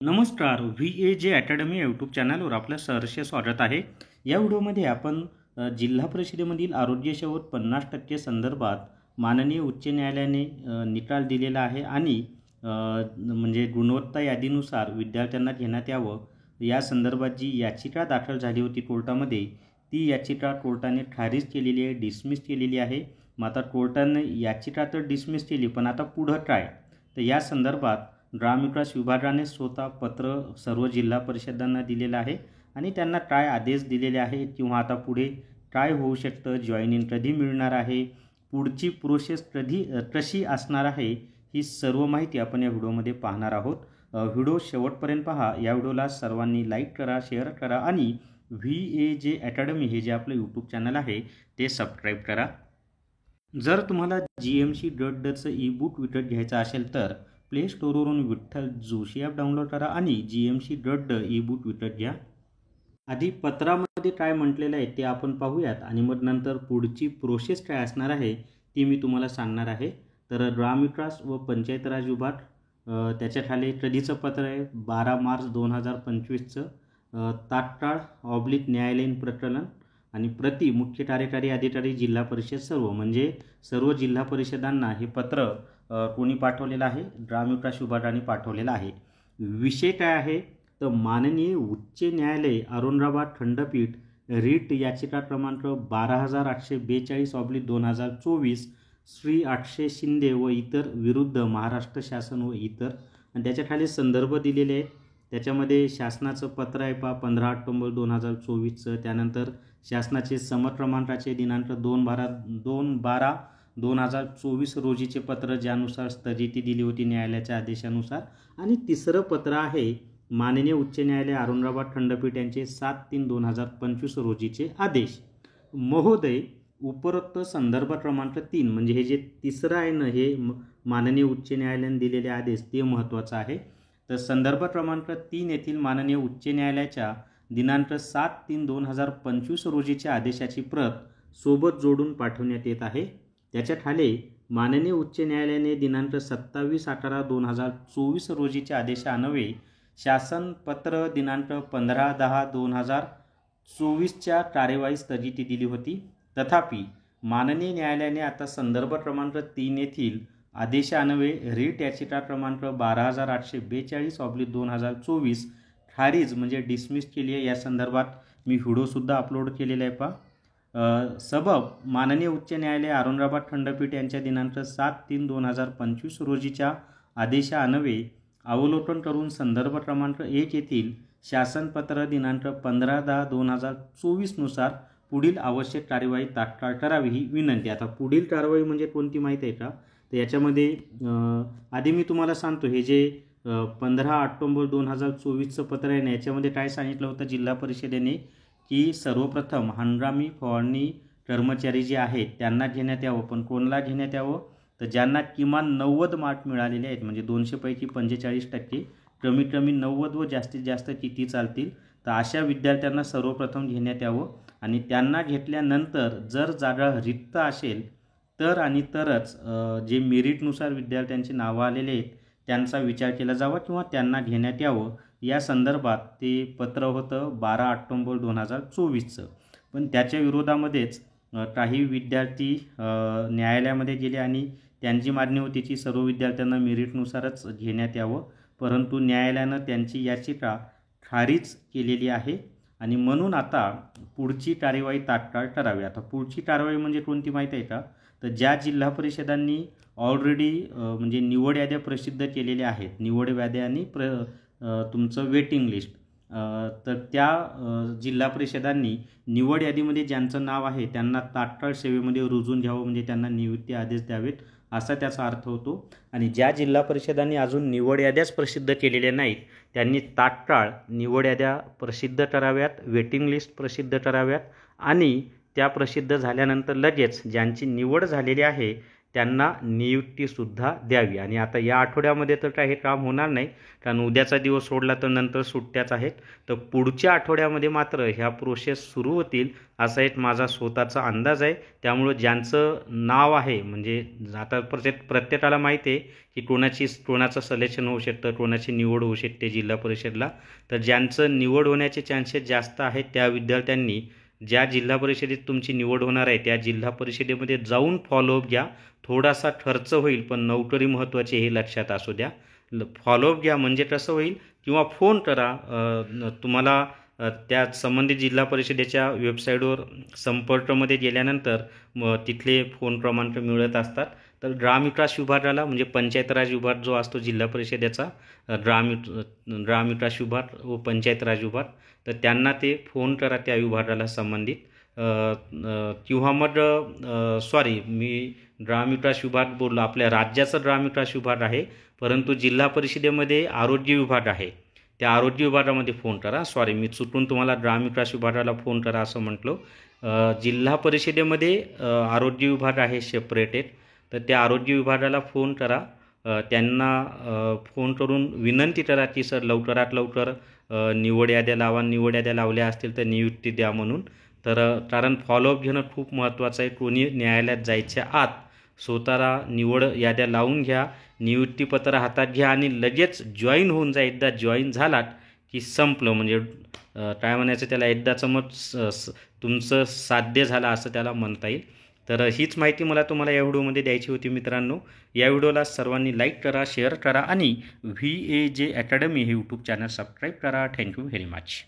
नमस्कार. VAJ academy YouTube चॅनलवर आपलं सहर्ष स्वागत आहे. या व्हिडिओमध्ये आपण जिल्हा परिषदेमधील आरोग्य सेवेत 50% संदर्भात माननीय उच्च न्यायालयाने निकाल दिलेला आहे आणि म्हणजे गुणवत्ता यादीनुसार विद्यार्थ्यांना घेण्यात यावं या संदर्भात जी याचिका दाखल झाली होती कोर्टामध्ये, ती याचिका कोर्टाने खारिज केलेली आहे, डिसमिस केलेली आहे. मग आता कोर्टाने याचिका तर डिसमिस केली, पण आता पुढं काय? तर या संदर्भात ग्रामविकास विभागाने स्वतः पत्र सर्व जिल्हा परिषदांना दिलेलं आहे आणि त्यांना काय आदेश दिलेले आहेत किंवा आता पुढे काय होऊ शकतं, जॉईनिंग कधी मिळणार आहे, पुढची प्रोसेस कशी असणार आहे, ही सर्व माहिती आपण या व्हिडिओमध्ये पाहणार आहोत. व्हिडिओ शेवटपर्यंत पहा. या व्हिडिओला सर्वांनी लाईक करा, शेअर करा आणि VAJ अकॅडमी हे जे आपलं यूट्यूब चॅनल आहे ते सबस्क्राईब करा. जर तुम्हाला GMC ड्रगचं ई-बुक विकत घ्यायचं असेल तर प्ले स्टोअरवरून विठ्ठल जोशी ॲप डाउनलोड करा आणि GMC ड्रग ई-बुक विकत घ्या. आधी पत्रामध्ये काय म्हटलेलं आहे ते आपण पाहूयात आणि मग नंतर पुढची प्रोसेस काय असणार आहे ती मी तुम्हाला सांगणार आहे. तर ग्रामविकास व पंचायत राज विभाग त्याच्याखाली कधीचं पत्र आहे 12 मार्च 2025चं तात्काळ /न्यायालयीन प्रकरण आणि प्रति मुख्य कार्यकारी अधिकारी जिल्हा परिषद सर्व म्हणजे सर्व जिल्हा परिषदांना हे पत्र कोणी पाठवलेलं आहे? ग्रामविकास विभागाने पाठवलेलं आहे. विषय काय आहे? तर माननीय उच्च न्यायालय औरंगाबाद खंडपीठ रीट याचिका क्रमांक 12842/2024 श्री अक्षय शिंदे व इतर विरुद्ध महाराष्ट्र शासन व इतर आणि त्याच्याखाली संदर्भ दिलेले आहेत. त्याच्यामध्ये शासनाचं पत्र आहे 15 ऑक्टोबर 2024चं. त्यानंतर शासनाचे सम क्रमांकाचे दिनांक 2/12/2024 रोजीचे पत्र ज्यानुसार स्थगिती दिली होती न्यायालयाच्या आदेशानुसार. आणि तिसरं पत्र आहे माननीय उच्च न्यायालय औरंगाबाद खंडपीठ यांचे 7/3/2025 रोजीचे आदेश. महोदय, उपरोक्त संदर्भ क्रमांक 3 म्हणजे हे जे तिसरं आहे ना, हे माननीय उच्च न्यायालयाने दिलेले आदेश ते महत्त्वाचं आहे. तर संदर्भ क्रमांक 3 येथील माननीय उच्च न्यायालयाच्या दिनांक 7/3/2025 रोजीच्या आदेशाची प्रत सोबत जोडून पाठवण्यात येत आहे. त्याच्या खाली माननीय उच्च न्यायालयाने दिनांक 27/11/2024 रोजीच्या आदेशान्वये शासन पत्र दिनांक 15/10/2024च्या कार्यवाही स्थगिती दिली होती. तथापि माननीय न्यायालयाने आता संदर्भ क्रमांक 3 येथील आदेशान्वये रीट याचिका क्रमांक 12042/2024 खारिज म्हणजे डिसमिस केली आहे. या संदर्भात मी व्हिडिओसुद्धा अपलोड केलेला आहे पहा. सबब माननीय उच्च न्यायालय औरंगाबाद खंडपीठ यांच्या दिनांक 7/3/2025 रोजीच्या आदेशान्वये अवलोकन करून संदर्भ क्रमांक 1 येथील शासनपत्र दिनांक 15/10/2024 नुसार पुढील आवश्यक कार्यवाही तात्काळ करावी ही विनंती. आता पुढील कारवाई म्हणजे कोणती माहिती आहे का? तर याच्यामध्ये आधी मी तुम्हाला सांगतो हे जे 15 ऑक्टोबर 2024चं पत्र आहे ना, याच्यामध्ये काय सांगितलं होतं जिल्हा परिषदेने की सर्वप्रथम हंगामी फवारणी कर्मचारी जे आहेत त्यांना घेण्यात यावं. पण कोणाला घेण्यात यावं? तर ज्यांना किमान 90 मार्क मिळालेले आहेत म्हणजे 200 पैकी 45%, कमीत कमी 90 व जास्तीत जास्त किती चालतील, तर अशा विद्यार्थ्यांना सर्वप्रथम घेण्यात यावं. आणि त्यांना घेतल्यानंतर जर जागा रिक्त असेल तर आणि तरच जे मेरिटनुसार विद्यार्थ्यांची नावं आलेले आहेत त्यांचा विचार केला जावा किंवा त्यांना घेण्यात यावं. या संदर्भात ते पत्र होतं 12 ऑक्टोबर 2024चं. पण त्याच्या विरोधामध्येच काही विद्यार्थी न्यायालयामध्ये गेले आणि त्यांची मागणी होती की सर्व विद्यार्थ्यांना मेरिटनुसारच घेण्यात यावं. परंतु न्यायालयानं त्यांची याचिका खारिज केलेली आहे आणि म्हणून आता पुढची कार्यवाही तात्काळ करावी. आता पुढची कारवाई म्हणजे कोणती माहिती आहे का? तर ज्या जिल्हा परिषदांनी ऑलरेडी म्हणजे निवड याद्या प्रसिद्ध केलेल्या आहेत, निवड याद्या आणि तुमचं वेटिंग लिस्ट, तर त्या जिल्हा परिषदांनी निवड यादीमध्ये ज्यांचं नाव आहे त्यांना तात्काळ सेवेमध्ये रुजून घ्यावं म्हणजे त्यांना नियुक्ती आदेश द्यावेत असा त्याचा अर्थ होतो. आणि ज्या जिल्हा परिषदांनी अजून निवड याद्याच प्रसिद्ध केलेल्या नाहीत त्यांनी तात्काळ निवड याद्या प्रसिद्ध कराव्यात, वेटिंग लिस्ट प्रसिद्ध कराव्यात आणि त्या प्रसिद्ध झाल्यानंतर लगेच ज्यांची निवड झालेली आहे त्यांना नियुक्तीसुद्धा द्यावी. आणि आता या आठवड्यामध्ये तर काही काम होणार नाही, कारण उद्याचा दिवस सोडला तर नंतर सुट्ट्याच आहेत. तर पुढच्या आठवड्यामध्ये मात्र ह्या प्रोसेस सुरू होतील असा एक माझा स्वतःचा अंदाज आहे. त्यामुळं ज्यांचं नाव आहे, म्हणजे आता प्रत्येकाला माहिती आहे की कोणाचं सिलेक्शन होऊ शकतं, कोणाची निवड होऊ शकते जिल्हा परिषदला. तर ज्यांचं निवड होण्याचे चान्सेस जास्त आहेत त्या विद्यार्थ्यांनी ज्या जिल्हा परिषदेत तुमची निवड होणार आहे त्या जिल्हा परिषदेमध्ये जाऊन फॉलोअप घ्या. थोडासा खर्च होईल, पण नोकरी महत्त्वाची हे लक्षात असू द्या. फॉलोअप घ्या म्हणजे कसं होईल, किंवा फोन करा. तुम्हाला त्या संबंधित जिल्हा परिषदेच्या वेबसाईटवर संपर्कमध्ये गेल्यानंतर तिथले फोन क्रमांक मिळत असतात. तर ग्रामविकास विभागाला, म्हणजे पंचायत राज विभाग जो असतो जिल्हा परिषदेचा, ग्रामविकास विभाग व पंचायत राज विभाग, तर त्यांना ते फोन करा त्या विभागाला संबंधित. किंवा मग मी ग्रामविकास विभाग बोललो, आपल्या राज्याचा ग्रामविकास विभाग आहे, परंतु जिल्हा परिषदेमध्ये आरोग्य विभाग आहे, त्या आरोग्य विभागामध्ये फोन करा. मी चुकून तुम्हाला ग्रामविकास विभागाला फोन करा असं म्हटलो. जिल्हा परिषदेमध्ये आरोग्य विभाग आहे सेपरेटेड, तर त्या आरोग्य विभागाला फोन करा. त्यांना फोन करून विनंती करा की सर लवकरात लवकर निवड याद्या लावा, निवड याद्या लावल्या असतील तर नियुक्ती द्या म्हणून. तर कारण फॉलोअप घेणं खूप महत्त्वाचं आहे. कोणी न्यायालयात जायच्या आत स्वतःला निवड याद्या लावून घ्या, नियुक्तीपत्र हातात घ्या आणि लगेच जॉईन होऊन जा. एकदा जॉईन झालात की संपलं, म्हणजे काय म्हणायचं त्याला, एकदाचं मग तुमचं साध्य झालं असं त्याला म्हणता येईल. तर हीच माहिती मला तुम्हाला या व्हिडिओमध्ये द्यायची होती मित्रांनो. या व्हिडिओला सर्वांनी लाईक करा, शेअर करा आणि VAJ अकॅडमी हे यूट्यूब चॅनल सबस्क्राईब करा. Thank you very much.